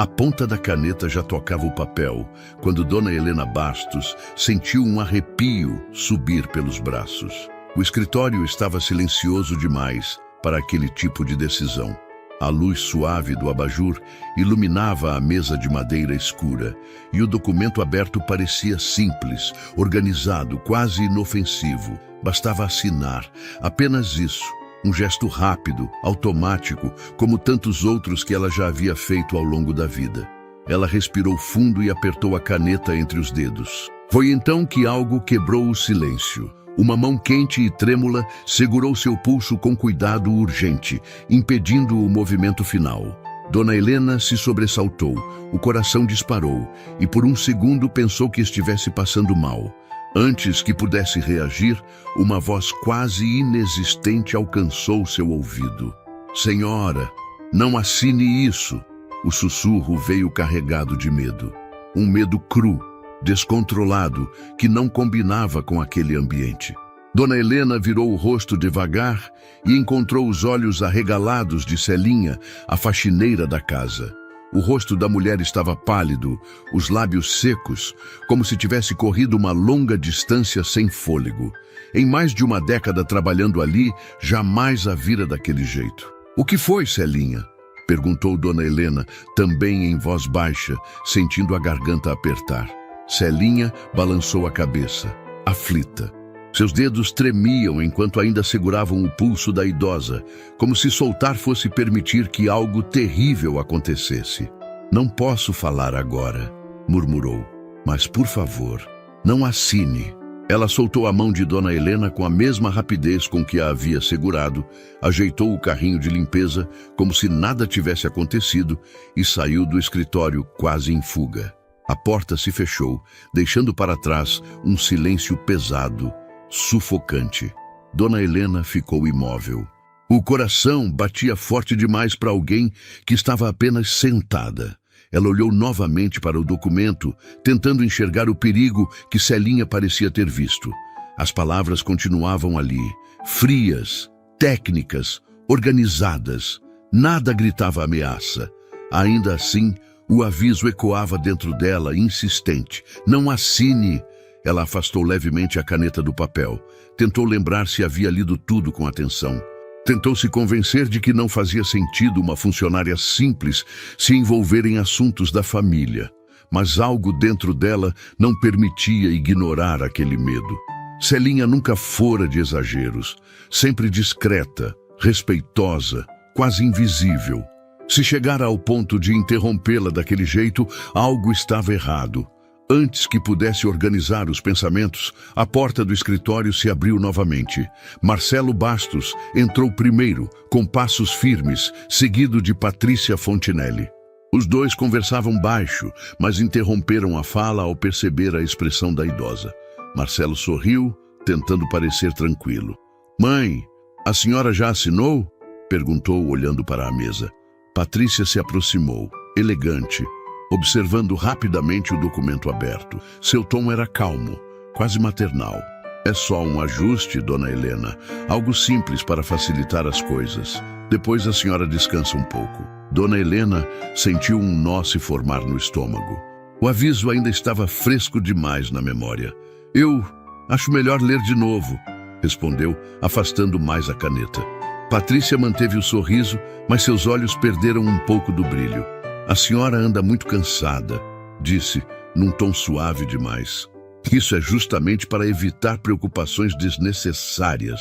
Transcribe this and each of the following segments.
A ponta da caneta já tocava o papel, quando Dona Helena Bastos sentiu um arrepio subir pelos braços. O escritório estava silencioso demais para aquele tipo de decisão. A luz suave do abajur iluminava a mesa de madeira escura, e o documento aberto parecia simples, organizado, quase inofensivo. Bastava assinar, apenas isso. Um gesto rápido, automático, como tantos outros que ela já havia feito ao longo da vida. Ela respirou fundo e apertou a caneta entre os dedos. Foi então que algo quebrou o silêncio. Uma mão quente e trêmula segurou seu pulso com cuidado urgente, impedindo o movimento final. Dona Helena se sobressaltou, o coração disparou, e por um segundo pensou que estivesse passando mal. Antes que pudesse reagir, uma voz quase inexistente alcançou seu ouvido. "Senhora, não assine isso." O sussurro veio carregado de medo. Um medo cru, descontrolado, que não combinava com aquele ambiente. Dona Helena virou o rosto devagar e encontrou os olhos arregalados de Celinha, a faxineira da casa. O rosto da mulher estava pálido, os lábios secos, como se tivesse corrido uma longa distância sem fôlego. Em mais de uma década trabalhando ali, jamais a vira daquele jeito. "O que foi, Celinha?" perguntou Dona Helena, também em voz baixa, sentindo a garganta apertar. Celinha balançou a cabeça, aflita. Seus dedos tremiam enquanto ainda seguravam o pulso da idosa, como se soltar fosse permitir que algo terrível acontecesse. "Não posso falar agora", murmurou. "Mas, por favor, não assine." Ela soltou a mão de Dona Helena com a mesma rapidez com que a havia segurado, ajeitou o carrinho de limpeza como se nada tivesse acontecido e saiu do escritório quase em fuga. A porta se fechou, deixando para trás um silêncio pesado, sufocante. Dona Helena ficou imóvel. O coração batia forte demais para alguém que estava apenas sentada. Ela olhou novamente para o documento, tentando enxergar o perigo que Celinha parecia ter visto. As palavras continuavam ali, frias, técnicas, organizadas. Nada gritava ameaça. Ainda assim, o aviso ecoava dentro dela, insistente. "Não assine." Ela afastou levemente a caneta do papel. Tentou lembrar se havia lido tudo com atenção. Tentou se convencer de que não fazia sentido uma funcionária simples se envolver em assuntos da família. Mas algo dentro dela não permitia ignorar aquele medo. Celinha nunca fora de exageros, sempre discreta, respeitosa, quase invisível. Se chegara ao ponto de interrompê-la daquele jeito, algo estava errado. Antes que pudesse organizar os pensamentos, a porta do escritório se abriu novamente. Marcelo Bastos entrou primeiro, com passos firmes, seguido de Patrícia Fontinelli. Os dois conversavam baixo, mas interromperam a fala ao perceber a expressão da idosa. Marcelo sorriu, tentando parecer tranquilo. "Mãe, a senhora já assinou?" perguntou, olhando para a mesa. Patrícia se aproximou, elegante, observando rapidamente o documento aberto. Seu tom era calmo, quase maternal. "É só um ajuste, Dona Helena. Algo simples para facilitar as coisas. Depois a senhora descansa um pouco." Dona Helena sentiu um nó se formar no estômago. O aviso ainda estava fresco demais na memória. "Eu acho melhor ler de novo", respondeu, afastando mais a caneta. Patrícia manteve o sorriso, mas seus olhos perderam um pouco do brilho. "A senhora anda muito cansada", disse, num tom suave demais. "Isso é justamente para evitar preocupações desnecessárias."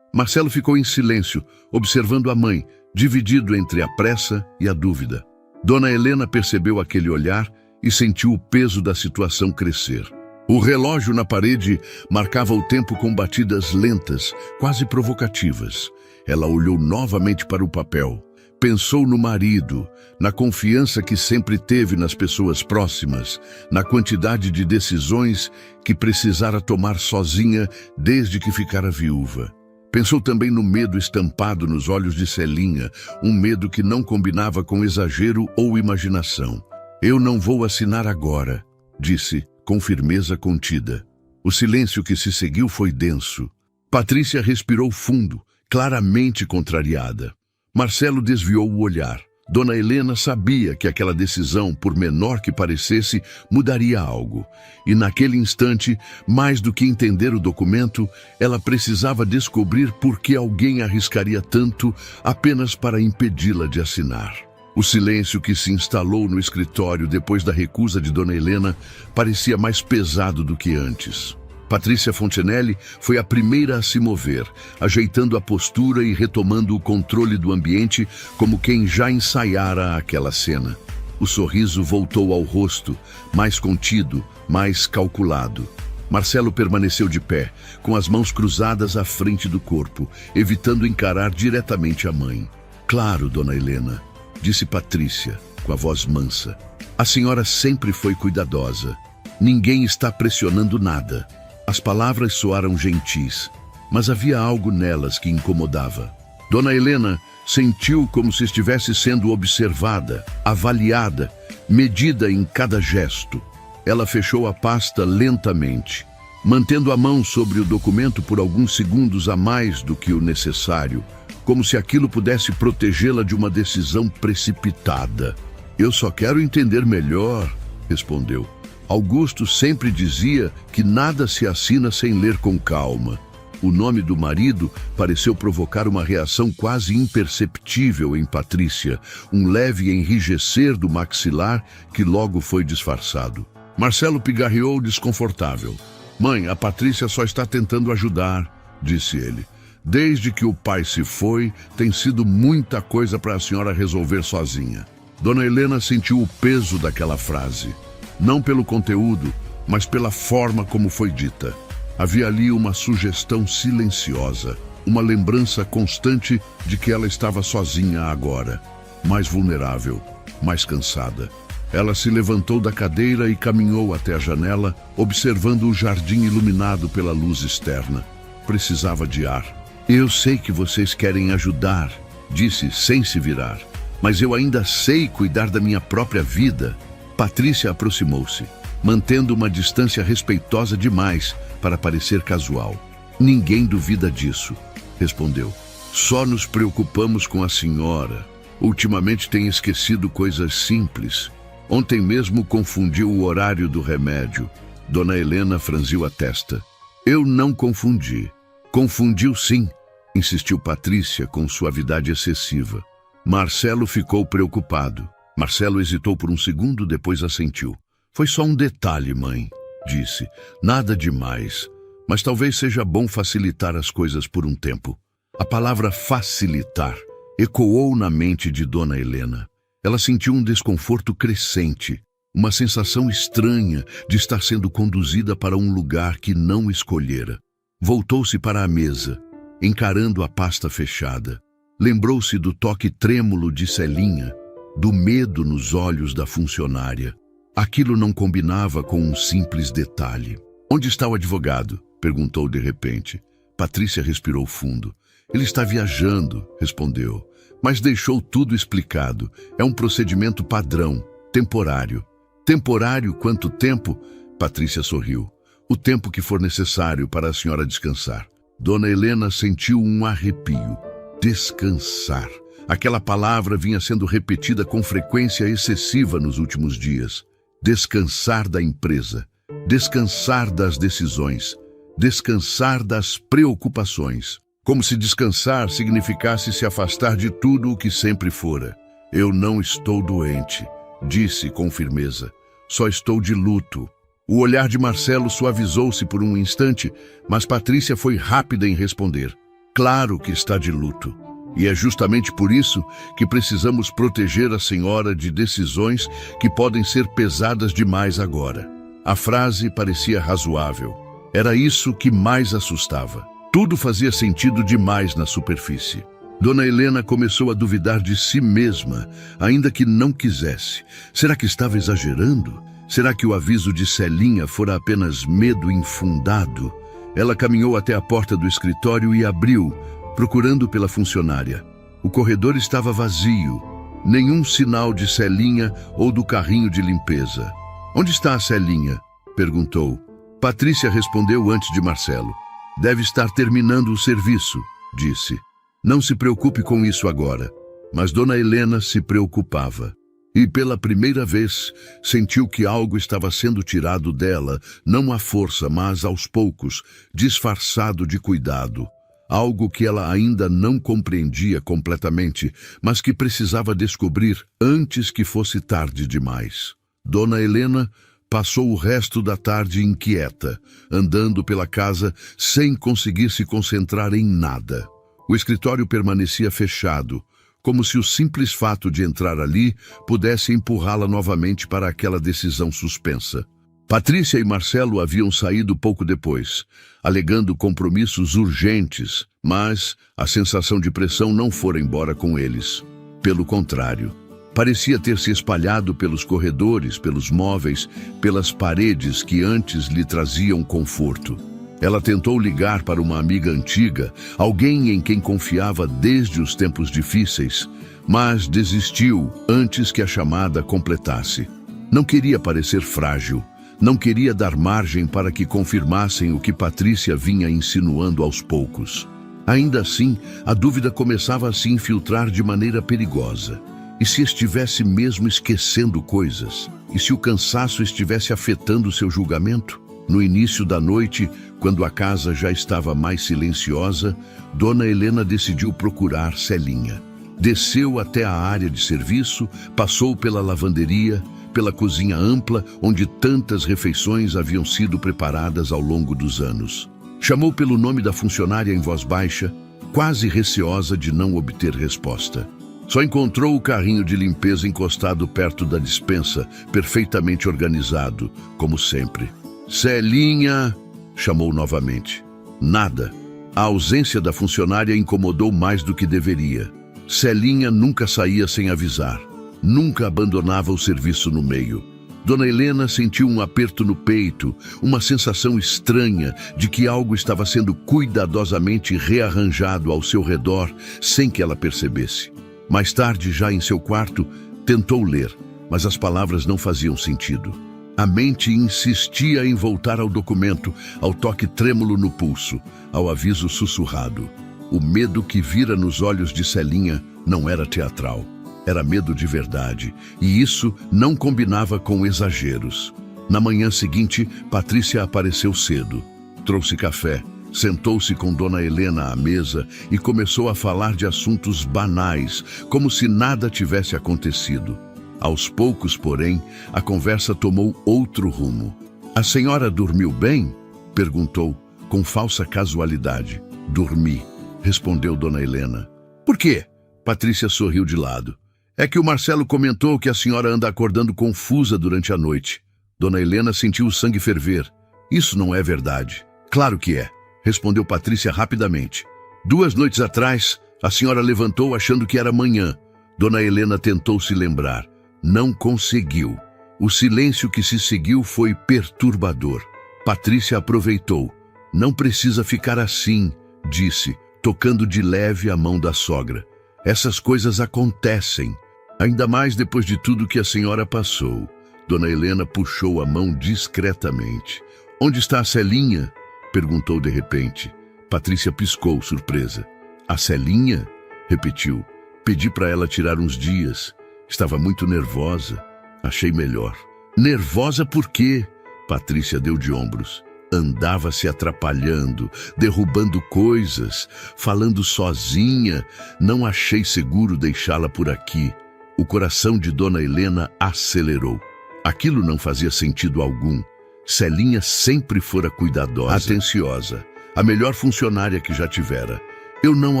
Marcelo ficou em silêncio, observando a mãe, dividido entre a pressa e a dúvida. Dona Helena percebeu aquele olhar e sentiu o peso da situação crescer. O relógio na parede marcava o tempo com batidas lentas, quase provocativas. Ela olhou novamente para o papel. Pensou no marido, na confiança que sempre teve nas pessoas próximas, na quantidade de decisões que precisara tomar sozinha desde que ficara viúva. Pensou também no medo estampado nos olhos de Celinha, um medo que não combinava com exagero ou imaginação. "Eu não vou assinar agora", disse, com firmeza contida. O silêncio que se seguiu foi denso. Patrícia respirou fundo, claramente contrariada. Marcelo desviou o olhar, Dona Helena sabia que aquela decisão, por menor que parecesse, mudaria algo. E naquele instante, mais do que entender o documento, ela precisava descobrir por que alguém arriscaria tanto apenas para impedi-la de assinar. O silêncio que se instalou no escritório depois da recusa de Dona Helena parecia mais pesado do que antes. Patrícia Fontenelle foi a primeira a se mover, ajeitando a postura e retomando o controle do ambiente como quem já ensaiara aquela cena. O sorriso voltou ao rosto, mais contido, mais calculado. Marcelo permaneceu de pé, com as mãos cruzadas à frente do corpo, evitando encarar diretamente a mãe. "Claro, Dona Helena", disse Patrícia, com a voz mansa. "A senhora sempre foi cuidadosa. Ninguém está pressionando nada." As palavras soaram gentis, mas havia algo nelas que incomodava. Dona Helena sentiu como se estivesse sendo observada, avaliada, medida em cada gesto. Ela fechou a pasta lentamente, mantendo a mão sobre o documento por alguns segundos a mais do que o necessário, como se aquilo pudesse protegê-la de uma decisão precipitada. "Eu só quero entender melhor", respondeu. Augusto sempre dizia que nada se assina sem ler com calma. O nome do marido pareceu provocar uma reação quase imperceptível em Patrícia, um leve enrijecer do maxilar que logo foi disfarçado. Marcelo pigarreou desconfortável. "Mãe, a Patrícia só está tentando ajudar", disse ele. "Desde que o pai se foi, tem sido muita coisa para a senhora resolver sozinha." Dona Helena sentiu o peso daquela frase. Não pelo conteúdo, mas pela forma como foi dita. Havia ali uma sugestão silenciosa, uma lembrança constante de que ela estava sozinha agora, mais vulnerável, mais cansada. Ela se levantou da cadeira e caminhou até a janela, observando o jardim iluminado pela luz externa. Precisava de ar. "Eu sei que vocês querem ajudar", disse sem se virar, "mas eu ainda sei cuidar da minha própria vida." Patrícia aproximou-se, mantendo uma distância respeitosa demais para parecer casual. "Ninguém duvida disso", respondeu. "Só nos preocupamos com a senhora. Ultimamente tem esquecido coisas simples. Ontem mesmo confundiu o horário do remédio." Dona Helena franziu a testa. "Eu não confundi." "Confundiu sim", insistiu Patrícia com suavidade excessiva. Marcelo ficou preocupado. Marcelo hesitou por um segundo, depois assentiu. "Foi só um detalhe, mãe", disse. "Nada demais, mas talvez seja bom facilitar as coisas por um tempo." A palavra facilitar ecoou na mente de Dona Helena. Ela sentiu um desconforto crescente, uma sensação estranha de estar sendo conduzida para um lugar que não escolhera. Voltou-se para a mesa, encarando a pasta fechada. Lembrou-se do toque trêmulo de Celinha, do medo nos olhos da funcionária. Aquilo não combinava com um simples detalhe. "Onde está o advogado?", perguntou de repente. Patrícia respirou fundo. "Ele está viajando", respondeu, "mas deixou tudo explicado. É um procedimento padrão, temporário." "Temporário quanto tempo?", Patrícia sorriu. "O tempo que for necessário para a senhora descansar." Dona Helena sentiu um arrepio. Descansar. Aquela palavra vinha sendo repetida com frequência excessiva nos últimos dias. Descansar da empresa, descansar das decisões, descansar das preocupações. Como se descansar significasse se afastar de tudo o que sempre fora. "Eu não estou doente", disse com firmeza. "Só estou de luto." O olhar de Marcelo suavizou-se por um instante, mas Patrícia foi rápida em responder. "Claro que está de luto. E é justamente por isso que precisamos proteger a senhora de decisões que podem ser pesadas demais agora." A frase parecia razoável. Era isso que mais assustava. Tudo fazia sentido demais na superfície. Dona Helena começou a duvidar de si mesma, ainda que não quisesse. Será que estava exagerando? Será que o aviso de Celinha fora apenas medo infundado? Ela caminhou até a porta do escritório e abriu, procurando pela funcionária. O corredor estava vazio. Nenhum sinal de Celinha ou do carrinho de limpeza. "Onde está a Celinha?", perguntou. Patrícia respondeu antes de Marcelo. "Deve estar terminando o serviço", disse. "Não se preocupe com isso agora." Mas Dona Helena se preocupava. E pela primeira vez sentiu que algo estava sendo tirado dela, não à força, mas aos poucos, disfarçado de cuidado. Algo que ela ainda não compreendia completamente, mas que precisava descobrir antes que fosse tarde demais. Dona Helena passou o resto da tarde inquieta, andando pela casa sem conseguir se concentrar em nada. O escritório permanecia fechado, como se o simples fato de entrar ali pudesse empurrá-la novamente para aquela decisão suspensa. Patrícia e Marcelo haviam saído pouco depois, alegando compromissos urgentes, mas a sensação de pressão não fora embora com eles. Pelo contrário, parecia ter se espalhado pelos corredores, pelos móveis, pelas paredes que antes lhe traziam conforto. Ela tentou ligar para uma amiga antiga, alguém em quem confiava desde os tempos difíceis, mas desistiu antes que a chamada completasse. Não queria parecer frágil, não queria dar margem para que confirmassem o que Patrícia vinha insinuando aos poucos. Ainda assim, a dúvida começava a se infiltrar de maneira perigosa. E se estivesse mesmo esquecendo coisas? E se o cansaço estivesse afetando seu julgamento? No início da noite, quando a casa já estava mais silenciosa, Dona Helena decidiu procurar Celinha. Desceu até a área de serviço, passou pela lavanderia, pela cozinha ampla, onde tantas refeições haviam sido preparadas ao longo dos anos. Chamou pelo nome da funcionária em voz baixa, quase receosa de não obter resposta. Só encontrou o carrinho de limpeza encostado perto da despensa, perfeitamente organizado, como sempre. Celinha, chamou novamente. Nada. A ausência da funcionária incomodou mais do que deveria. Celinha nunca saía sem avisar. Nunca abandonava o serviço no meio. Dona Helena sentiu um aperto no peito, uma sensação estranha de que algo estava sendo cuidadosamente rearranjado ao seu redor sem que ela percebesse. Mais tarde, já em seu quarto, tentou ler, mas as palavras não faziam sentido. A mente insistia em voltar ao documento, ao toque trêmulo no pulso, ao aviso sussurrado. O medo que vira nos olhos de Celinha não era teatral. Era medo de verdade, e isso não combinava com exageros. Na manhã seguinte, Patrícia apareceu cedo. Trouxe café, sentou-se com Dona Helena à mesa e começou a falar de assuntos banais, como se nada tivesse acontecido. Aos poucos, porém, a conversa tomou outro rumo. "A senhora dormiu bem?" perguntou, com falsa casualidade. "Dormi", respondeu Dona Helena. "Por quê?" Patrícia sorriu de lado. "É que o Marcelo comentou que a senhora anda acordando confusa durante a noite." Dona Helena sentiu o sangue ferver. "Isso não é verdade." "Claro que é", respondeu Patrícia rapidamente. "2 noites atrás, a senhora levantou achando que era manhã." Dona Helena tentou se lembrar. Não conseguiu. O silêncio que se seguiu foi perturbador. Patrícia aproveitou. "Não precisa ficar assim", disse, tocando de leve a mão da sogra. "Essas coisas acontecem. Ainda mais depois de tudo que a senhora passou." Dona Helena puxou a mão discretamente. "Onde está a Celinha?" perguntou de repente. Patrícia piscou, surpresa. "A Celinha?" repetiu. "Pedi para ela tirar uns dias. Estava muito nervosa. Achei melhor." "Nervosa por quê?" Patrícia deu de ombros. "Andava se atrapalhando, derrubando coisas, falando sozinha. Não achei seguro deixá-la por aqui." O coração de Dona Helena acelerou. Aquilo não fazia sentido algum. Celinha sempre fora cuidadosa, atenciosa, a melhor funcionária que já tivera. "Eu não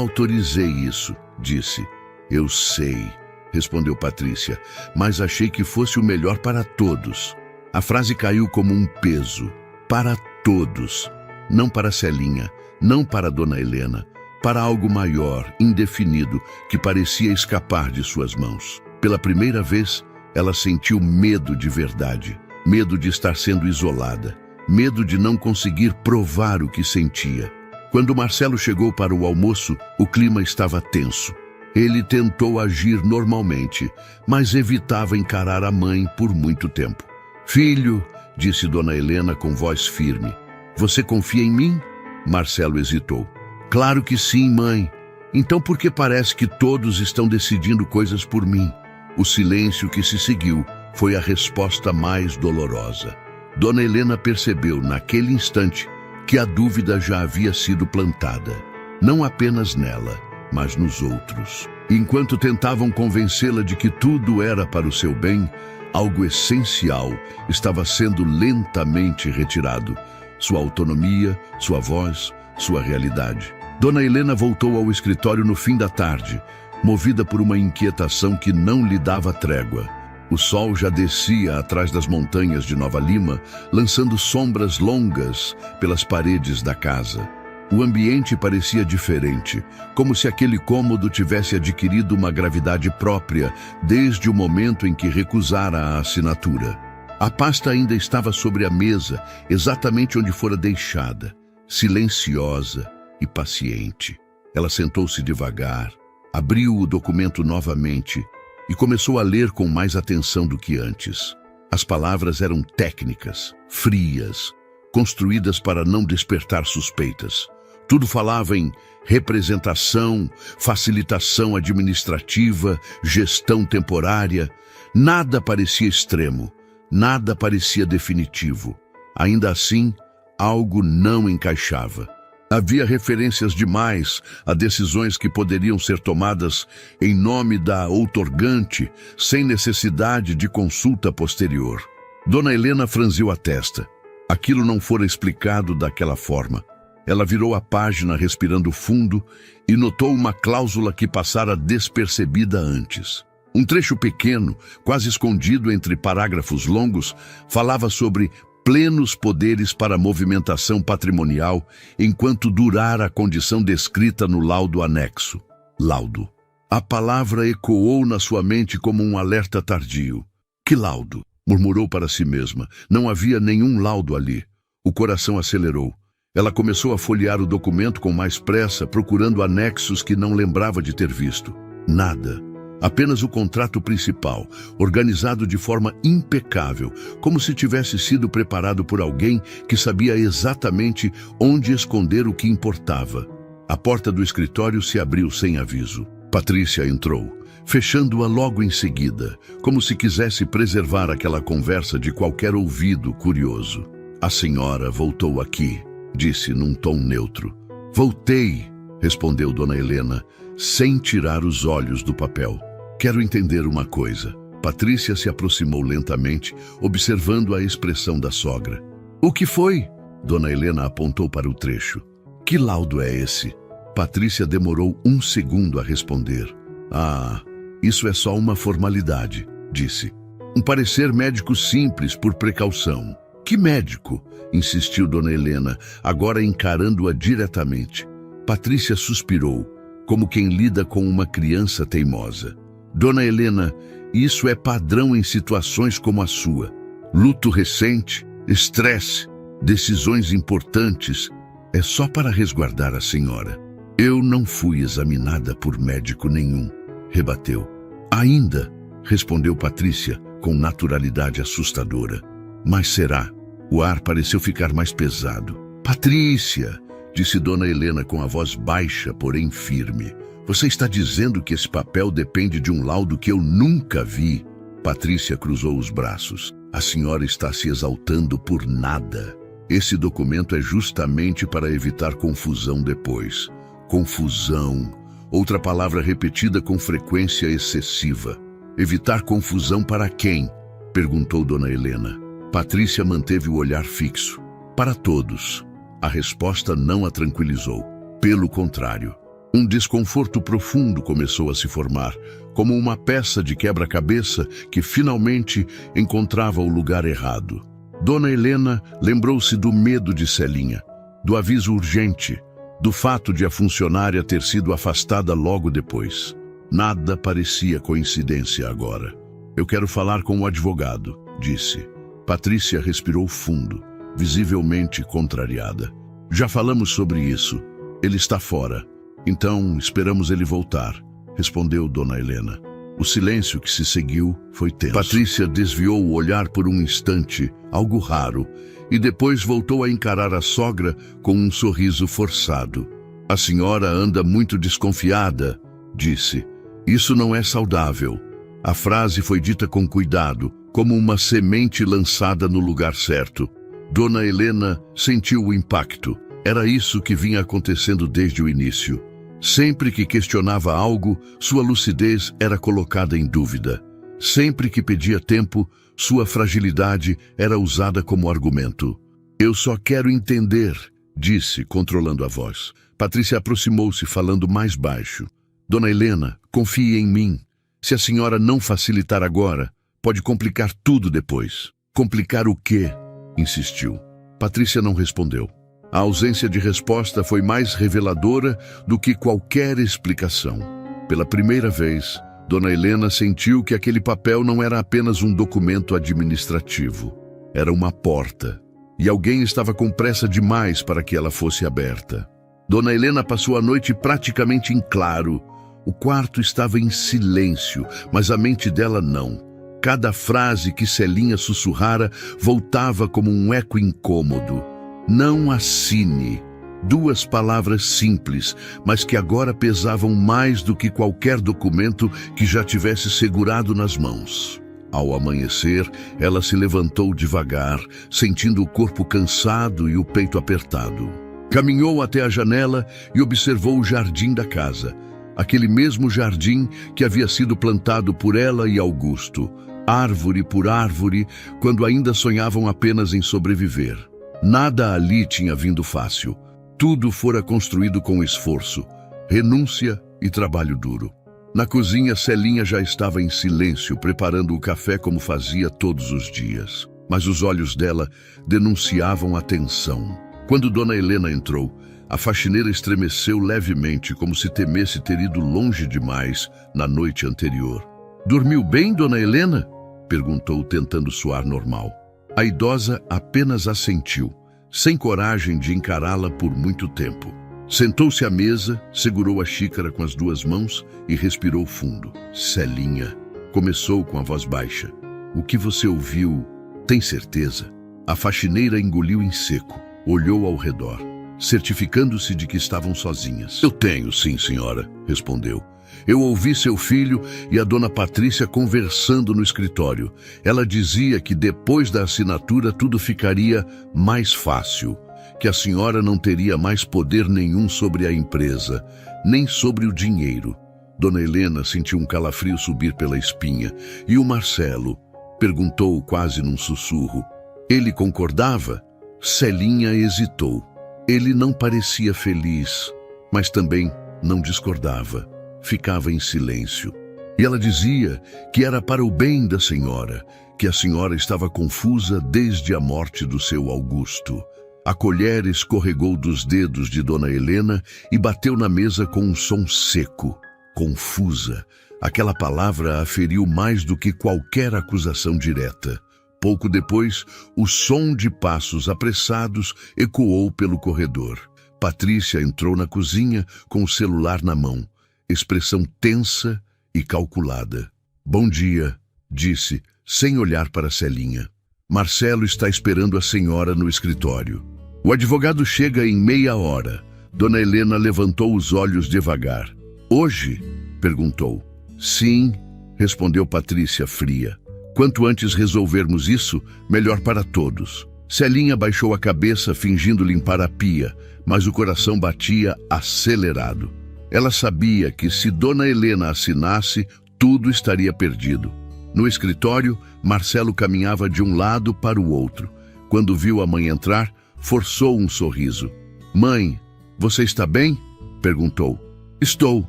autorizei isso", disse. "Eu sei", respondeu Patrícia, "mas achei que fosse o melhor para todos." A frase caiu como um peso. Para todos. Não para Celinha, não para Dona Helena, para algo maior, indefinido, que parecia escapar de suas mãos. Pela primeira vez, ela sentiu medo de verdade, medo de estar sendo isolada, medo de não conseguir provar o que sentia. Quando Marcelo chegou para o almoço, o clima estava tenso. Ele tentou agir normalmente, mas evitava encarar a mãe por muito tempo. "Filho", disse Dona Helena com voz firme, "você confia em mim?" Marcelo hesitou. "Claro que sim, mãe." Então por que parece que todos estão decidindo coisas por mim? O silêncio que se seguiu foi a resposta mais dolorosa. Dona Helena percebeu naquele instante que a dúvida já havia sido plantada, não apenas nela, mas nos outros. Enquanto tentavam convencê-la de que tudo era para o seu bem, algo essencial estava sendo lentamente retirado. Sua autonomia, sua voz, sua realidade. Dona Helena voltou ao escritório no fim da tarde, movida por uma inquietação que não lhe dava trégua. O sol já descia atrás das montanhas de Nova Lima, lançando sombras longas pelas paredes da casa. O ambiente parecia diferente, como se aquele cômodo tivesse adquirido uma gravidade própria desde o momento em que recusara a assinatura. A pasta ainda estava sobre a mesa, exatamente onde fora deixada, silenciosa e paciente. Ela sentou-se devagar, abriu o documento novamente e começou a ler com mais atenção do que antes. As palavras eram técnicas, frias, construídas para não despertar suspeitas. Tudo falava em representação, facilitação administrativa, gestão temporária. Nada parecia extremo, nada parecia definitivo. Ainda assim, algo não encaixava. Havia referências demais a decisões que poderiam ser tomadas em nome da outorgante, sem necessidade de consulta posterior. Dona Helena franziu a testa. Aquilo não fora explicado daquela forma. Ela virou a página respirando fundo e notou uma cláusula que passara despercebida antes. Um trecho pequeno, quase escondido entre parágrafos longos, falava sobre plenos poderes para movimentação patrimonial enquanto durar a condição descrita no laudo anexo. Laudo. A palavra ecoou na sua mente como um alerta tardio. Que laudo? Murmurou para si mesma. Não havia nenhum laudo ali. O coração acelerou. Ela começou a folhear o documento com mais pressa, procurando anexos que não lembrava de ter visto. Nada. Apenas o contrato principal, organizado de forma impecável, como se tivesse sido preparado por alguém que sabia exatamente onde esconder o que importava. A porta do escritório se abriu sem aviso. Patrícia entrou, fechando-a logo em seguida, como se quisesse preservar aquela conversa de qualquer ouvido curioso. A senhora voltou aqui, disse num tom neutro. Voltei, respondeu Dona Helena, sem tirar os olhos do papel. Quero entender uma coisa. Patrícia se aproximou lentamente, observando a expressão da sogra. O que foi? Dona Helena apontou para o trecho. Que laudo é esse? Patrícia demorou um segundo a responder. Ah, isso é só uma formalidade, disse. Um parecer médico simples por precaução. Que médico? Insistiu Dona Helena, agora encarando-a diretamente. Patrícia suspirou, como quem lida com uma criança teimosa. Dona Helena, isso é padrão em situações como a sua. Luto recente, estresse, decisões importantes. É só para resguardar a senhora. Eu não fui examinada por médico nenhum, rebateu. Ainda, respondeu Patrícia, com naturalidade assustadora. Mas será? O ar pareceu ficar mais pesado. Patrícia, disse Dona Helena com a voz baixa, porém firme. Você está dizendo que esse papel depende de um laudo que eu nunca vi? Patrícia cruzou os braços. A senhora está se exaltando por nada. Esse documento é justamente para evitar confusão depois. Confusão. Outra palavra repetida com frequência excessiva. Evitar confusão para quem? Perguntou Dona Helena. Patrícia manteve o olhar fixo. Para todos. A resposta não a tranquilizou. Pelo contrário. Um desconforto profundo começou a se formar, como uma peça de quebra-cabeça que finalmente encontrava o lugar errado. Dona Helena lembrou-se do medo de Celinha, do aviso urgente, do fato de a funcionária ter sido afastada logo depois. Nada parecia coincidência agora. Eu quero falar com o advogado, disse. Patrícia respirou fundo, visivelmente contrariada. Já falamos sobre isso. Ele está fora. Então, esperamos ele voltar, respondeu Dona Helena. O silêncio que se seguiu foi tenso. Patrícia desviou o olhar por um instante, algo raro, e depois voltou a encarar a sogra com um sorriso forçado. A senhora anda muito desconfiada, disse. Isso não é saudável. A frase foi dita com cuidado, como uma semente lançada no lugar certo. Dona Helena sentiu o impacto. Era isso que vinha acontecendo desde o início. Sempre que questionava algo, sua lucidez era colocada em dúvida. Sempre que pedia tempo, sua fragilidade era usada como argumento. Eu só quero entender, disse, controlando a voz. Patrícia aproximou-se, falando mais baixo. Dona Helena, confie em mim. Se a senhora não facilitar agora, pode complicar tudo depois. Complicar o quê? Insistiu. Patrícia não respondeu. A ausência de resposta foi mais reveladora do que qualquer explicação. Pela primeira vez, Dona Helena sentiu que aquele papel não era apenas um documento administrativo. Era uma porta. E alguém estava com pressa demais para que ela fosse aberta. Dona Helena passou a noite praticamente em claro. O quarto estava em silêncio, mas a mente dela não. Cada frase que Celinha sussurrara voltava como um eco incômodo. Não assine. 2 palavras simples, mas que agora pesavam mais do que qualquer documento que já tivesse segurado nas mãos. Ao amanhecer, ela se levantou devagar, sentindo o corpo cansado e o peito apertado. Caminhou até a janela e observou o jardim da casa. Aquele mesmo jardim que havia sido plantado por ela e Augusto, árvore por árvore, quando ainda sonhavam apenas em sobreviver. Nada ali tinha vindo fácil. Tudo fora construído com esforço, renúncia e trabalho duro. Na cozinha, Celinha já estava em silêncio, preparando o café como fazia todos os dias. Mas os olhos dela denunciavam a tensão. Quando Dona Helena entrou, a faxineira estremeceu levemente, como se temesse ter ido longe demais na noite anterior. "Dormiu bem, Dona Helena?" perguntou, tentando soar normal. A idosa apenas assentiu, sem coragem de encará-la por muito tempo. Sentou-se à mesa, segurou a xícara com as 2 mãos e respirou fundo. "Celinha", começou com a voz baixa. "O que você ouviu, tem certeza?" A faxineira engoliu em seco, olhou ao redor, certificando-se de que estavam sozinhas. "Eu tenho, sim, senhora", respondeu. "Eu ouvi seu filho e a dona Patrícia conversando no escritório. Ela dizia que depois da assinatura tudo ficaria mais fácil, que a senhora não teria mais poder nenhum sobre a empresa, nem sobre o dinheiro." Dona Helena sentiu um calafrio subir pela espinha. "E o Marcelo?" perguntou quase num sussurro. "Ele concordava?" Celinha hesitou. Ele não parecia feliz, mas também não discordava. Ficava em silêncio. E ela dizia que era para o bem da senhora, que a senhora estava confusa desde a morte do seu Augusto. A colher escorregou dos dedos de Dona Helena e bateu na mesa com um som seco. Confusa. Aquela palavra a feriu mais do que qualquer acusação direta. Pouco depois, o som de passos apressados ecoou pelo corredor. Patrícia entrou na cozinha com o celular na mão, expressão tensa e calculada. "Bom dia", disse, sem olhar para Celinha. "Marcelo está esperando a senhora no escritório. O advogado chega em meia hora." Dona Helena levantou os olhos devagar. "Hoje?" perguntou. "Sim", respondeu Patrícia fria. "Quanto antes resolvermos isso, melhor para todos." Celinha baixou a cabeça, fingindo limpar a pia, mas o coração batia acelerado. Ela sabia que se Dona Helena assinasse, tudo estaria perdido. No escritório, Marcelo caminhava de um lado para o outro. Quando viu a mãe entrar, forçou um sorriso. "Mãe, você está bem?" perguntou. "Estou",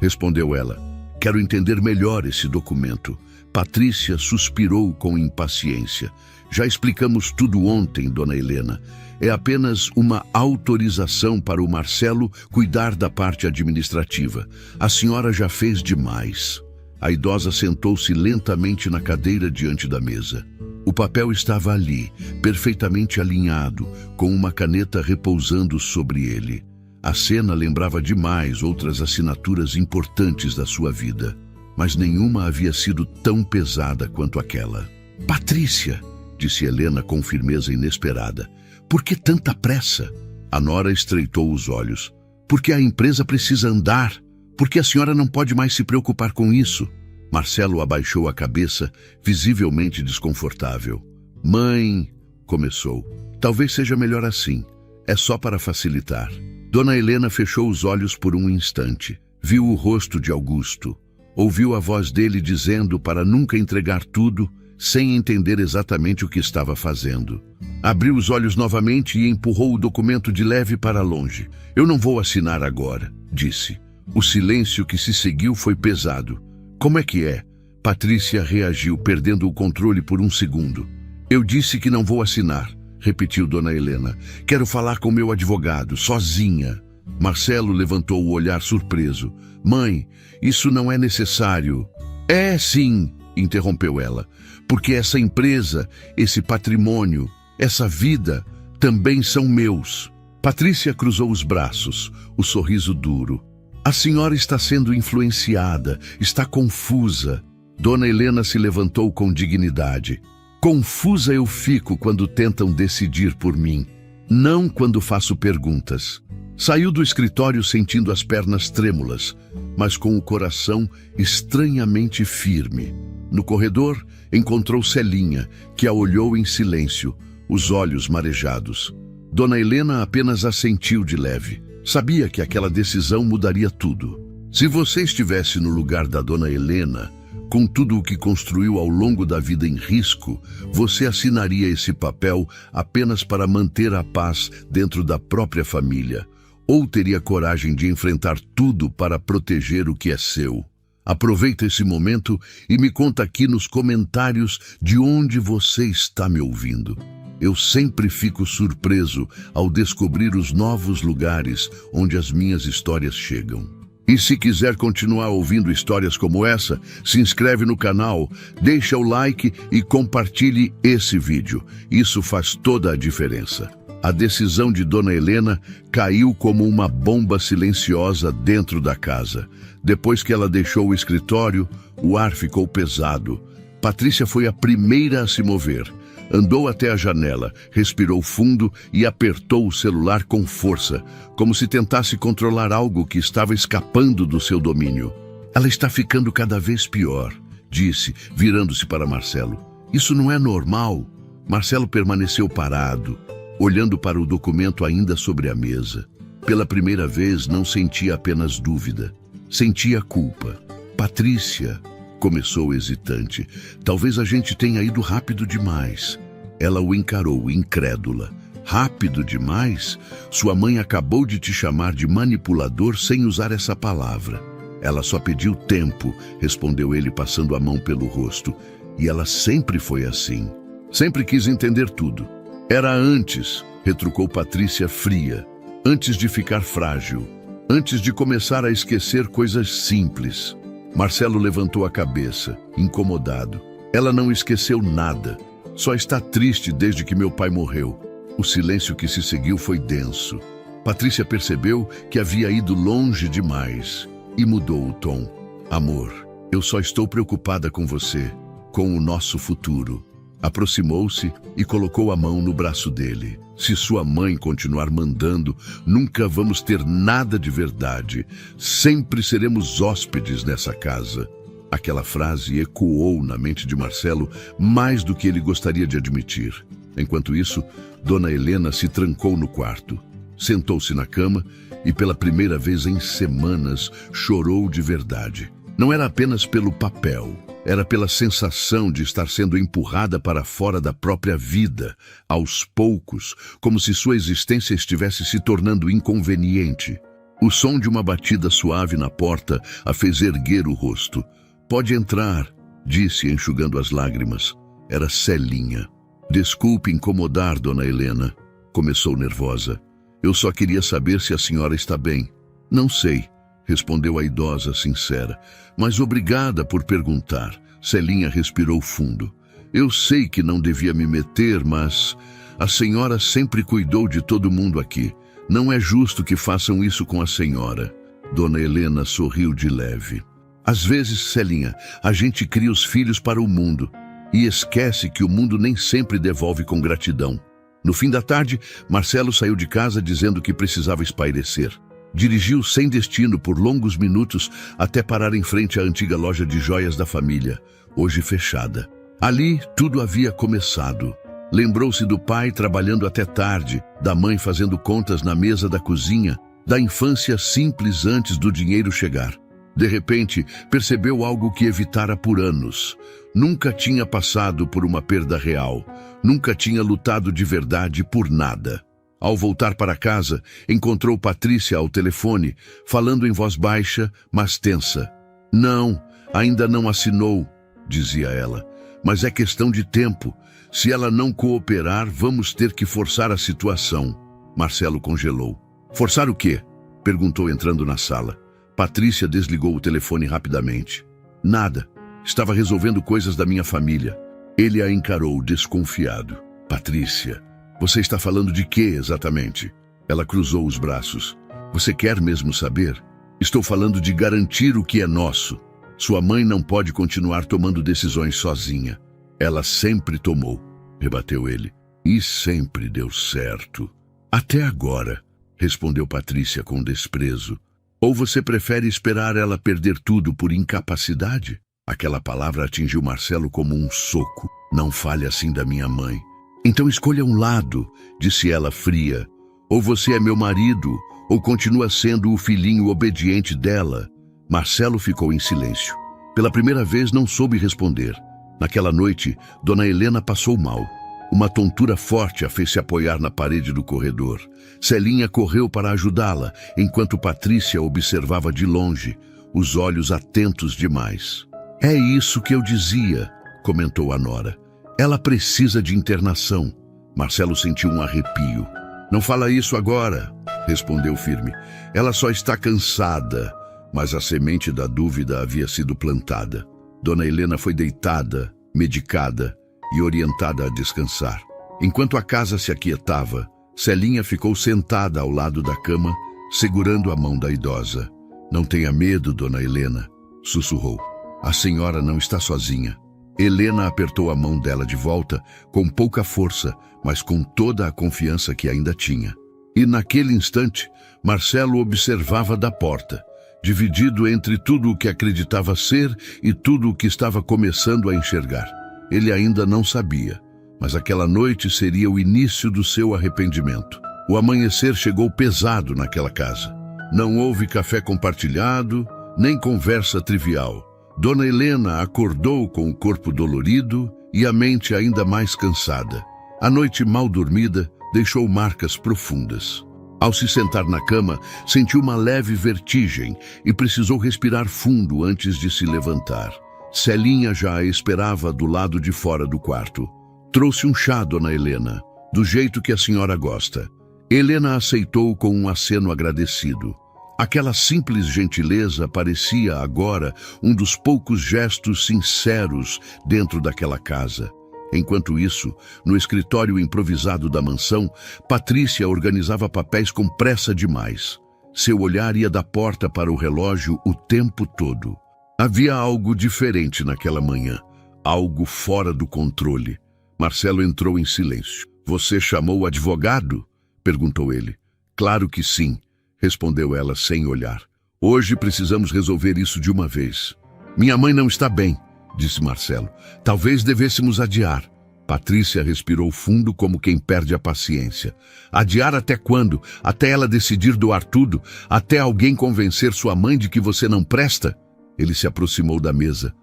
respondeu ela. "Quero entender melhor esse documento." Patrícia suspirou com impaciência. "Já explicamos tudo ontem, Dona Helena. É apenas uma autorização para o Marcelo cuidar da parte administrativa. A senhora já fez demais." A idosa sentou-se lentamente na cadeira diante da mesa. O papel estava ali, perfeitamente alinhado, com uma caneta repousando sobre ele. A cena lembrava demais outras assinaturas importantes da sua vida, mas nenhuma havia sido tão pesada quanto aquela. "Patrícia", disse Helena com firmeza inesperada, "por que tanta pressa?" A nora estreitou os olhos. Porque a empresa precisa andar. Porque a senhora não pode mais se preocupar com isso. Marcelo abaixou a cabeça, visivelmente desconfortável. Mãe, começou. Talvez seja melhor assim. É só para facilitar. Dona Helena fechou os olhos por um instante. Viu o rosto de Augusto. Ouviu a voz dele dizendo para nunca entregar tudo, sem entender exatamente o que estava fazendo. Abriu os olhos novamente e empurrou o documento de leve para longe. Eu não vou assinar agora, disse. O silêncio que se seguiu foi pesado. Como é que é? Patrícia reagiu, perdendo o controle por um segundo. Eu disse que não vou assinar, repetiu Dona Helena. Quero falar com meu advogado, sozinha. Marcelo levantou o olhar surpreso. Mãe, isso não é necessário. É sim, interrompeu ela, porque essa empresa, esse patrimônio, essa vida também são meus. Patrícia cruzou os braços, o sorriso duro. A senhora está sendo influenciada, está confusa. Dona Helena se levantou com dignidade. Confusa eu fico quando tentam decidir por mim, não quando faço perguntas. Saiu do escritório sentindo as pernas trêmulas, mas com o coração estranhamente firme. No corredor, encontrou Celinha, que a olhou em silêncio, os olhos marejados. Dona Helena apenas assentiu de leve. Sabia que aquela decisão mudaria tudo. Se você estivesse no lugar da Dona Helena, com tudo o que construiu ao longo da vida em risco, você assinaria esse papel apenas para manter a paz dentro da própria família, ou teria coragem de enfrentar tudo para proteger o que é seu? Aproveita esse momento e me conta aqui nos comentários de onde você está me ouvindo. Eu sempre fico surpreso ao descobrir os novos lugares onde as minhas histórias chegam. E se quiser continuar ouvindo histórias como essa, se inscreve no canal, deixa o like e compartilhe esse vídeo. Isso faz toda a diferença. A decisão de Dona Helena caiu como uma bomba silenciosa dentro da casa. Depois que ela deixou o escritório, o ar ficou pesado. Patrícia foi a primeira a se mover. Andou até a janela, respirou fundo e apertou o celular com força, como se tentasse controlar algo que estava escapando do seu domínio. Ela está ficando cada vez pior, disse, virando-se para Marcelo. Isso não é normal. Marcelo permaneceu parado, olhando para o documento ainda sobre a mesa. Pela primeira vez, não sentia apenas dúvida. Sentia culpa. Patrícia, começou hesitante. Talvez a gente tenha ido rápido demais. Ela o encarou, incrédula. Rápido demais? Sua mãe acabou de te chamar de manipulador sem usar essa palavra. Ela só pediu tempo, respondeu ele passando a mão pelo rosto. E ela sempre foi assim. Sempre quis entender tudo. Era antes, retrucou Patrícia fria. Antes de ficar frágil. Antes de começar a esquecer coisas simples. Marcelo levantou a cabeça, incomodado. Ela não esqueceu nada. Só está triste desde que meu pai morreu. O silêncio que se seguiu foi denso. Patrícia percebeu que havia ido longe demais e mudou o tom. Amor, eu só estou preocupada com você, com o nosso futuro. Aproximou-se e colocou a mão no braço dele. Se sua mãe continuar mandando, nunca vamos ter nada de verdade. Sempre seremos hóspedes nessa casa. Aquela frase ecoou na mente de Marcelo mais do que ele gostaria de admitir. Enquanto isso, Dona Helena se trancou no quarto. Sentou-se na cama e, pela primeira vez em semanas, chorou de verdade. Não era apenas pelo papel. Era pela sensação de estar sendo empurrada para fora da própria vida, aos poucos, como se sua existência estivesse se tornando inconveniente. O som de uma batida suave na porta a fez erguer o rosto. Pode entrar, disse, enxugando as lágrimas. Era Celinha. Desculpe incomodar, Dona Helena, começou nervosa. Eu só queria saber se a senhora está bem. Não sei, respondeu a idosa sincera. Mas obrigada por perguntar. Celinha respirou fundo. Eu sei que não devia me meter, mas a senhora sempre cuidou de todo mundo aqui. Não é justo que façam isso com a senhora. Dona Helena sorriu de leve. Às vezes, Celinha, a gente cria os filhos para o mundo e esquece que o mundo nem sempre devolve com gratidão. No fim da tarde, Marcelo saiu de casa dizendo que precisava espairecer. Dirigiu sem destino por longos minutos até parar em frente à antiga loja de joias da família, hoje fechada. Ali tudo havia começado. Lembrou-se do pai trabalhando até tarde, da mãe fazendo contas na mesa da cozinha, da infância simples antes do dinheiro chegar. De repente, percebeu algo que evitara por anos. Nunca tinha passado por uma perda real. Nunca tinha lutado de verdade por nada. Ao voltar para casa, encontrou Patrícia ao telefone, falando em voz baixa, mas tensa. "Não, ainda não assinou", dizia ela. "Mas é questão de tempo. Se ela não cooperar, vamos ter que forçar a situação." Marcelo congelou. "Forçar o quê?" perguntou entrando na sala. Patrícia desligou o telefone rapidamente. "Nada. Estava resolvendo coisas da minha família." Ele a encarou desconfiado. "Patrícia, você está falando de quê exatamente?" Ela cruzou os braços. "Você quer mesmo saber? Estou falando de garantir o que é nosso. Sua mãe não pode continuar tomando decisões sozinha. Ela sempre tomou", rebateu ele. "E sempre deu certo." "Até agora", respondeu Patrícia com desprezo. "Ou você prefere esperar ela perder tudo por incapacidade?" Aquela palavra atingiu Marcelo como um soco. "Não fale assim da minha mãe." "Então escolha um lado", disse ela fria. "Ou você é meu marido, ou continua sendo o filhinho obediente dela." Marcelo ficou em silêncio. Pela primeira vez não soube responder. Naquela noite, Dona Helena passou mal. Uma tontura forte a fez se apoiar na parede do corredor. Celinha correu para ajudá-la, enquanto Patrícia observava de longe, os olhos atentos demais. "É isso que eu dizia", comentou a nora. "Ela precisa de internação." Marcelo sentiu um arrepio. "Não fala isso agora", respondeu firme. "Ela só está cansada." Mas a semente da dúvida havia sido plantada. Dona Helena foi deitada, medicada e orientada a descansar. Enquanto a casa se aquietava, Celinha ficou sentada ao lado da cama, segurando a mão da idosa. "Não tenha medo, Dona Helena", sussurrou. "A senhora não está sozinha." Helena apertou a mão dela de volta, com pouca força, mas com toda a confiança que ainda tinha. E naquele instante, Marcelo observava da porta, dividido entre tudo o que acreditava ser e tudo o que estava começando a enxergar. Ele ainda não sabia, mas aquela noite seria o início do seu arrependimento. O amanhecer chegou pesado naquela casa. Não houve café compartilhado, nem conversa trivial. Dona Helena acordou com o corpo dolorido e a mente ainda mais cansada. A noite mal dormida deixou marcas profundas. Ao se sentar na cama, sentiu uma leve vertigem e precisou respirar fundo antes de se levantar. Celinha já a esperava do lado de fora do quarto. "Trouxe um chá, Dona Helena, do jeito que a senhora gosta." Helena aceitou com um aceno agradecido. Aquela simples gentileza parecia agora um dos poucos gestos sinceros dentro daquela casa. Enquanto isso, no escritório improvisado da mansão, Patrícia organizava papéis com pressa demais. Seu olhar ia da porta para o relógio o tempo todo. Havia algo diferente naquela manhã, algo fora do controle. Marcelo entrou em silêncio. "Você chamou o advogado?" perguntou ele. "Claro que sim", respondeu ela sem olhar. "Hoje precisamos resolver isso de uma vez." "Minha mãe não está bem", disse Marcelo. "Talvez devêssemos adiar." Patrícia respirou fundo como quem perde a paciência. "Adiar até quando? Até ela decidir doar tudo? Até alguém convencer sua mãe de que você não presta?" Ele se aproximou da mesa.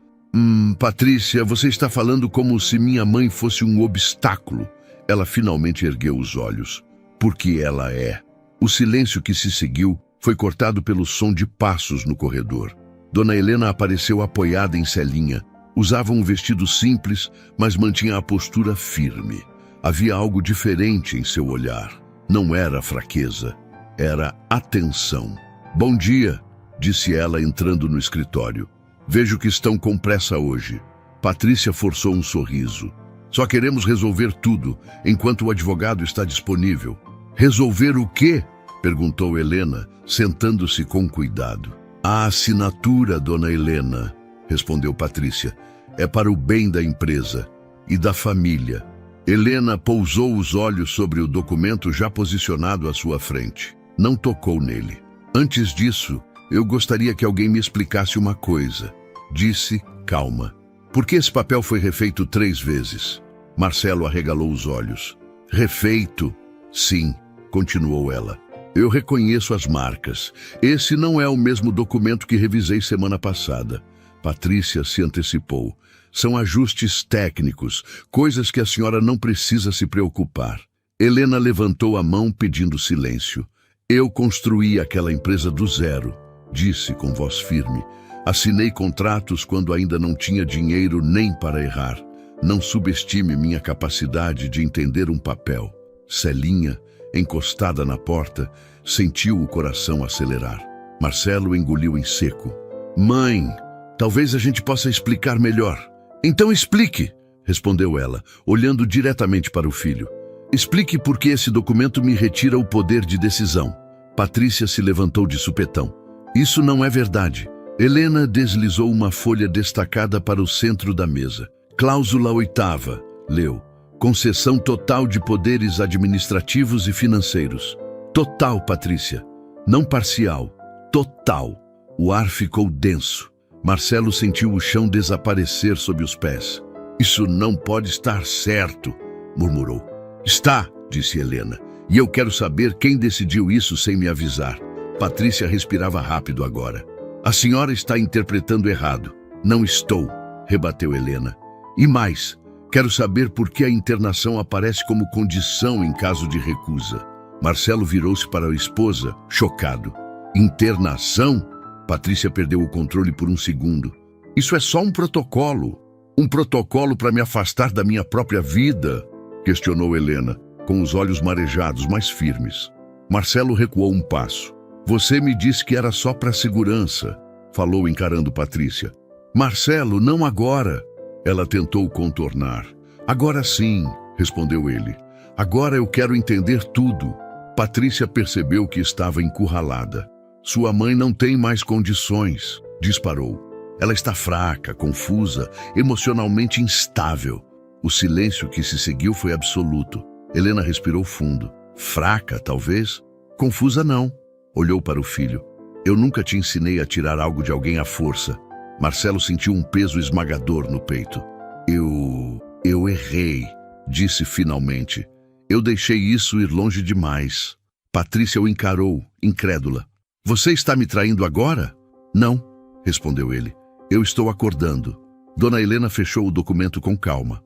Patrícia, você está falando como se minha mãe fosse um obstáculo." Ela finalmente ergueu os olhos. "Porque ela é." O silêncio que se seguiu foi cortado pelo som de passos no corredor. Dona Helena apareceu apoiada em Celinha. Usava um vestido simples, mas mantinha a postura firme. Havia algo diferente em seu olhar. Não era fraqueza, era atenção. "Bom dia", disse ela entrando no escritório. "Vejo que estão com pressa hoje." Patrícia forçou um sorriso. "Só queremos resolver tudo, enquanto o advogado está disponível." "Resolver o quê?" perguntou Helena, sentando-se com cuidado. "A assinatura, Dona Helena", respondeu Patrícia. "É para o bem da empresa e da família." Helena pousou os olhos sobre o documento já posicionado à sua frente. Não tocou nele. Antes disso, eu gostaria que alguém me explicasse uma coisa. Disse, calma. Por que esse papel foi refeito 3 vezes? Marcelo arregalou os olhos. Refeito? Sim, continuou ela. Eu reconheço as marcas. Esse não é o mesmo documento que revisei semana passada. Patrícia se antecipou. São ajustes técnicos, coisas que a senhora não precisa se preocupar. Helena levantou a mão pedindo silêncio. Eu construí aquela empresa do zero, disse com voz firme. Assinei contratos quando ainda não tinha dinheiro nem para errar. Não subestime minha capacidade de entender um papel. Celinha, encostada na porta, sentiu o coração acelerar. Marcelo engoliu em seco. Mãe, talvez a gente possa explicar melhor. Então explique, respondeu ela, olhando diretamente para o filho. Explique por que esse documento me retira o poder de decisão. Patrícia se levantou de supetão. Isso não é verdade. Helena deslizou uma folha destacada para o centro da mesa. Cláusula 8ª, leu. Concessão total de poderes administrativos e financeiros. Total, Patrícia. Não parcial. Total. O ar ficou denso. Marcelo sentiu o chão desaparecer sob os pés. Isso não pode estar certo, murmurou. Está, disse Helena. E eu quero saber quem decidiu isso sem me avisar. Patrícia respirava rápido agora. A senhora está interpretando errado. Não estou, rebateu Helena. E mais, quero saber por que a internação aparece como condição em caso de recusa. Marcelo virou-se para a esposa, chocado. Internação? Patrícia perdeu o controle por um segundo. Isso é só um protocolo. Um protocolo para me afastar da minha própria vida, questionou Helena, com os olhos marejados, mas firmes. Marcelo recuou um passo. Você me disse que era só para segurança, falou encarando Patrícia. Marcelo, não agora. Ela tentou contornar. Agora sim, respondeu ele. Agora eu quero entender tudo. Patrícia percebeu que estava encurralada. Sua mãe não tem mais condições, disparou. Ela está fraca, confusa, emocionalmente instável. O silêncio que se seguiu foi absoluto. Helena respirou fundo. Fraca, talvez? Confusa não. Olhou para o filho. Eu nunca te ensinei a tirar algo de alguém à força. Marcelo sentiu um peso esmagador no peito. Eu errei, disse finalmente. Eu deixei isso ir longe demais. Patrícia o encarou, incrédula. Você está me traindo agora? Não, respondeu ele. Eu estou acordando. Dona Helena fechou o documento com calma.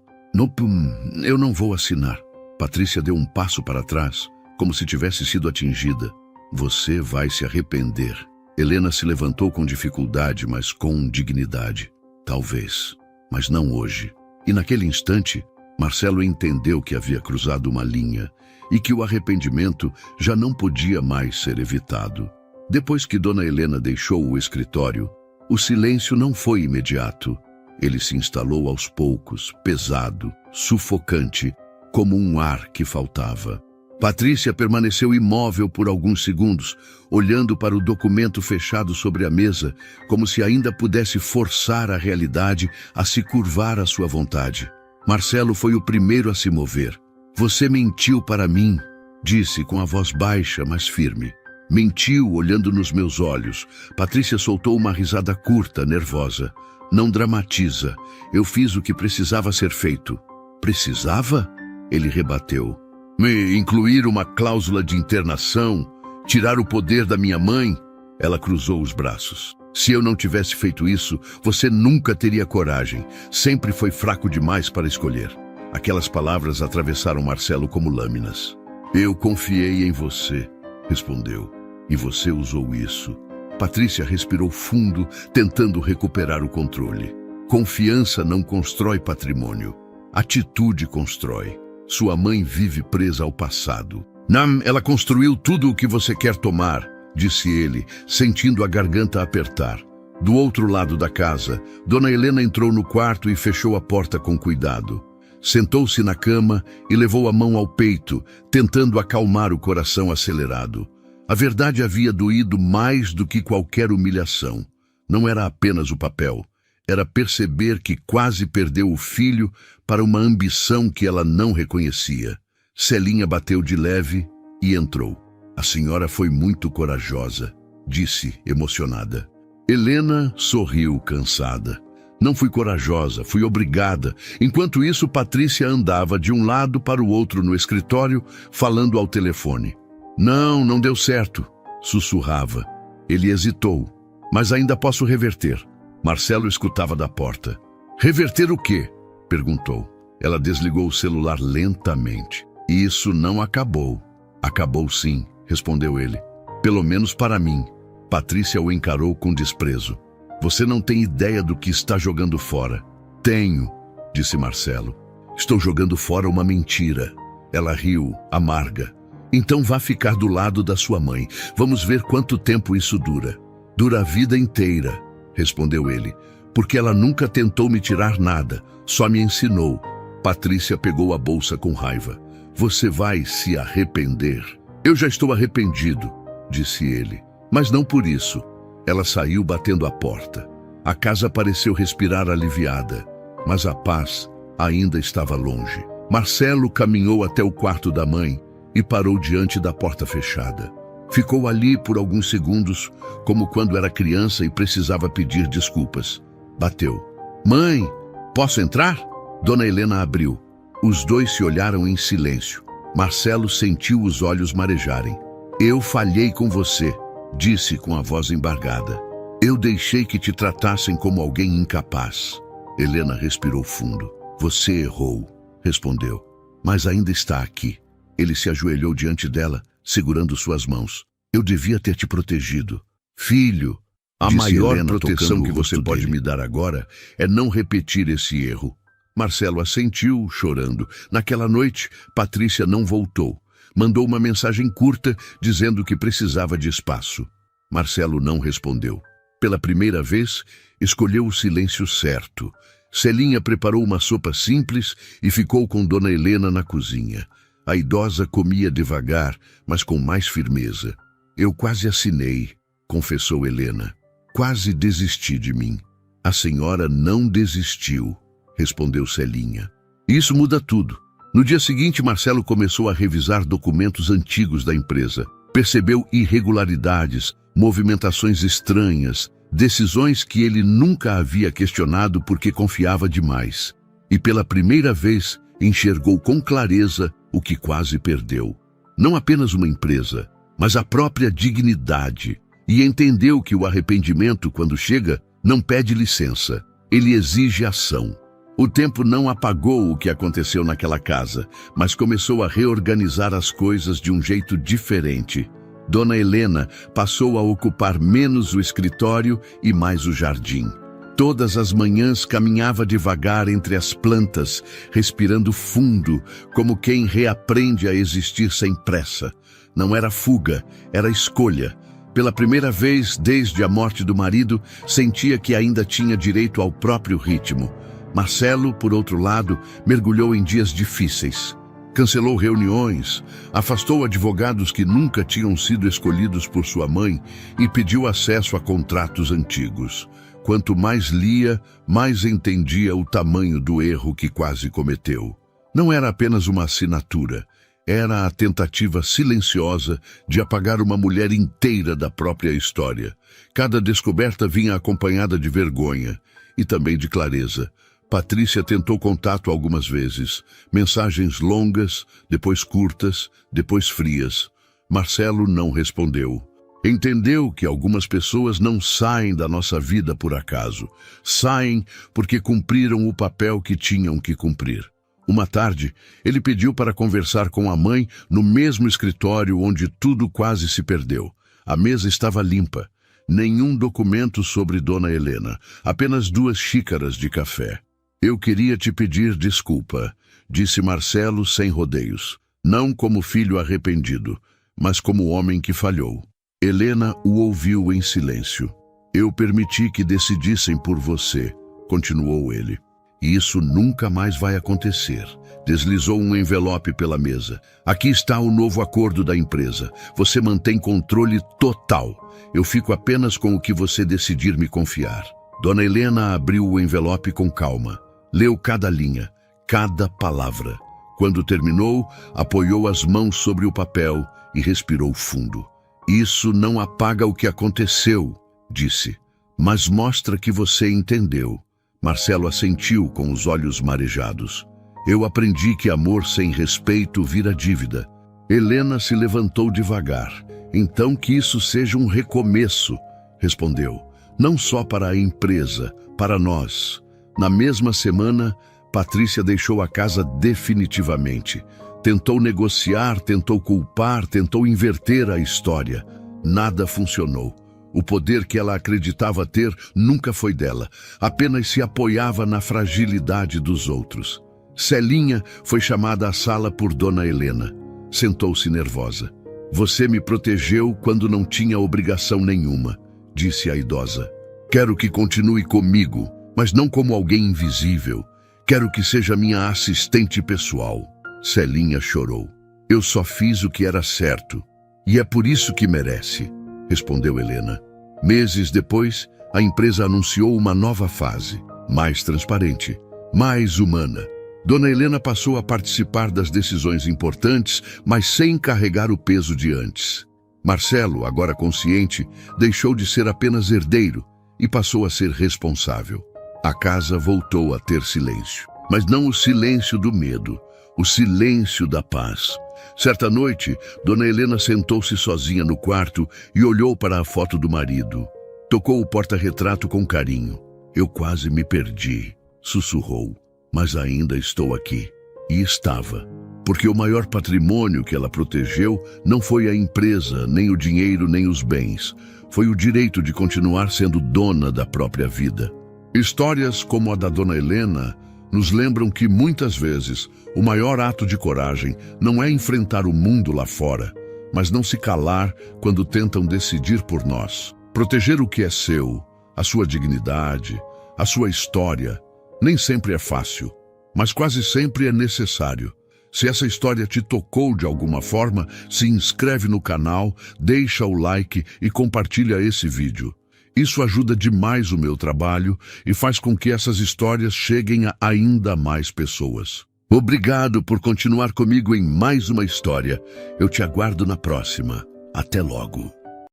Eu não vou assinar. Patrícia deu um passo para trás, como se tivesse sido atingida. Você vai se arrepender. Helena se levantou com dificuldade, mas com dignidade. Talvez, mas não hoje. E naquele instante, Marcelo entendeu que havia cruzado uma linha e que o arrependimento já não podia mais ser evitado. Depois que Dona Helena deixou o escritório, o silêncio não foi imediato. Ele se instalou aos poucos, pesado, sufocante, como um ar que faltava. Patrícia permaneceu imóvel por alguns segundos, olhando para o documento fechado sobre a mesa, como se ainda pudesse forçar a realidade a se curvar à sua vontade. Marcelo foi o primeiro a se mover. Você mentiu para mim, disse com a voz baixa, mas firme. Mentiu olhando nos meus olhos. Patrícia soltou uma risada curta, nervosa. Não dramatiza. Eu fiz o que precisava ser feito. Precisava? Ele rebateu. Me incluir uma cláusula de internação? Tirar o poder da minha mãe? Ela cruzou os braços. Se eu não tivesse feito isso, você nunca teria coragem. Sempre foi fraco demais para escolher. Aquelas palavras atravessaram Marcelo como lâminas. Eu confiei em você, respondeu. E você usou isso. Patrícia respirou fundo, tentando recuperar o controle. Confiança não constrói patrimônio. Atitude constrói. Sua mãe vive presa ao passado. Não, ela construiu tudo o que você quer tomar, disse ele, sentindo a garganta apertar. Do outro lado da casa, Dona Helena entrou no quarto e fechou a porta com cuidado. Sentou-se na cama e levou a mão ao peito, tentando acalmar o coração acelerado. A verdade havia doído mais do que qualquer humilhação. Não era apenas o papel. Era perceber que quase perdeu o filho para uma ambição que ela não reconhecia. Celinha bateu de leve e entrou. A senhora foi muito corajosa, disse, emocionada. Helena sorriu, cansada. Não fui corajosa, fui obrigada. Enquanto isso, Patrícia andava de um lado para o outro no escritório, falando ao telefone. Não deu certo, sussurrava. Ele hesitou. Mas ainda posso reverter. Marcelo escutava da porta. Reverter o quê? Perguntou. Ela desligou o celular lentamente. Isso não acabou. Acabou sim, respondeu ele. Pelo menos para mim. Patrícia o encarou com desprezo. Você não tem ideia do que está jogando fora. Tenho, disse Marcelo. Estou jogando fora uma mentira. Ela riu, amarga. Então vá ficar do lado da sua mãe. Vamos ver quanto tempo isso dura. Dura a vida inteira, respondeu ele. Porque ela nunca tentou me tirar nada, só me ensinou. Patrícia pegou a bolsa com raiva. Você vai se arrepender. Eu já estou arrependido, disse ele. Mas não por isso. Ela saiu batendo a porta. A casa pareceu respirar aliviada, mas a paz ainda estava longe. Marcelo caminhou até o quarto da mãe e parou diante da porta fechada. Ficou ali por alguns segundos, como quando era criança e precisava pedir desculpas. Bateu. Mãe, posso entrar? Dona Helena abriu. Os dois se olharam em silêncio. Marcelo sentiu os olhos marejarem. Eu falhei com você, disse com a voz embargada. Eu deixei que te tratassem como alguém incapaz. Helena respirou fundo. Você errou, respondeu. Mas ainda está aqui. Ele se ajoelhou diante dela, segurando suas mãos. Eu devia ter te protegido. Filho, a maior proteção que você pode me dar agora é não repetir esse erro. Marcelo assentiu, chorando. Naquela noite, Patrícia não voltou. Mandou uma mensagem curta, dizendo que precisava de espaço. Marcelo não respondeu. Pela primeira vez, escolheu o silêncio certo. Celinha preparou uma sopa simples e ficou com Dona Helena na cozinha. A idosa comia devagar, mas com mais firmeza. Eu quase assinei, confessou Helena. Quase desisti de mim. A senhora não desistiu, respondeu Celinha. Isso muda tudo. No dia seguinte, Marcelo começou a revisar documentos antigos da empresa. Percebeu irregularidades, movimentações estranhas, decisões que ele nunca havia questionado porque confiava demais. E pela primeira vez, enxergou com clareza o que quase perdeu. Não apenas uma empresa, mas a própria dignidade. E entendeu que o arrependimento, quando chega, não pede licença. Ele exige ação. O tempo não apagou o que aconteceu naquela casa, mas começou a reorganizar as coisas de um jeito diferente. Dona Helena passou a ocupar menos o escritório e mais o jardim. Todas as manhãs caminhava devagar entre as plantas, respirando fundo, como quem reaprende a existir sem pressa. Não era fuga, era escolha. Pela primeira vez desde a morte do marido, sentia que ainda tinha direito ao próprio ritmo. Marcelo, por outro lado, mergulhou em dias difíceis. Cancelou reuniões, afastou advogados que nunca tinham sido escolhidos por sua mãe e pediu acesso a contratos antigos. Quanto mais lia, mais entendia o tamanho do erro que quase cometeu. Não era apenas uma assinatura, era a tentativa silenciosa de apagar uma mulher inteira da própria história. Cada descoberta vinha acompanhada de vergonha e também de clareza. Patrícia tentou contato algumas vezes, mensagens longas, depois curtas, depois frias. Marcelo não respondeu. Entendeu que algumas pessoas não saem da nossa vida por acaso. Saem porque cumpriram o papel que tinham que cumprir. Uma tarde, ele pediu para conversar com a mãe no mesmo escritório onde tudo quase se perdeu. A mesa estava limpa. Nenhum documento sobre Dona Helena, apenas 2 xícaras de café. Eu queria te pedir desculpa, disse Marcelo sem rodeios. Não como filho arrependido, mas como homem que falhou. Helena o ouviu em silêncio. Eu permiti que decidissem por você, continuou ele. E isso nunca mais vai acontecer. Deslizou um envelope pela mesa. Aqui está o novo acordo da empresa. Você mantém controle total. Eu fico apenas com o que você decidir me confiar. Dona Helena abriu o envelope com calma. Leu cada linha, cada palavra. Quando terminou, apoiou as mãos sobre o papel e respirou fundo. Isso não apaga o que aconteceu, disse, mas mostra que você entendeu. Marcelo assentiu com os olhos marejados. Eu aprendi que amor sem respeito vira dívida. Helena se levantou devagar. Então que isso seja um recomeço, respondeu. Não só para a empresa, para nós. Na mesma semana, Patrícia deixou a casa definitivamente. Tentou negociar, tentou culpar, tentou inverter a história. Nada funcionou. O poder que ela acreditava ter nunca foi dela. Apenas se apoiava na fragilidade dos outros. Celinha foi chamada à sala por Dona Helena. Sentou-se nervosa. Você me protegeu quando não tinha obrigação nenhuma, disse a idosa. Quero que continue comigo, mas não como alguém invisível. Quero que seja minha assistente pessoal. Celinha chorou. Eu só fiz o que era certo. E é por isso que merece, respondeu Helena. Meses depois, a empresa anunciou uma nova fase, mais transparente, mais humana. Dona Helena passou a participar das decisões importantes, mas sem carregar o peso de antes. Marcelo, agora consciente, deixou de ser apenas herdeiro e passou a ser responsável. A casa voltou a ter silêncio, mas não o silêncio do medo, o silêncio da paz. Certa noite, Dona Helena sentou-se sozinha no quarto e olhou para a foto do marido. Tocou o porta-retrato com carinho. Eu quase me perdi, sussurrou, mas ainda estou aqui. E estava, porque o maior patrimônio que ela protegeu não foi a empresa, nem o dinheiro, nem os bens. Foi o direito de continuar sendo dona da própria vida. Histórias como a da Dona Helena nos lembram que, muitas vezes, o maior ato de coragem não é enfrentar o mundo lá fora, mas não se calar quando tentam decidir por nós. Proteger o que é seu, a sua dignidade, a sua história, nem sempre é fácil, mas quase sempre é necessário. Se essa história te tocou de alguma forma, se inscreve no canal, deixa o like e compartilha esse vídeo. Isso ajuda demais o meu trabalho e faz com que essas histórias cheguem a ainda mais pessoas. Obrigado por continuar comigo em mais uma história. Eu te aguardo na próxima. Até logo.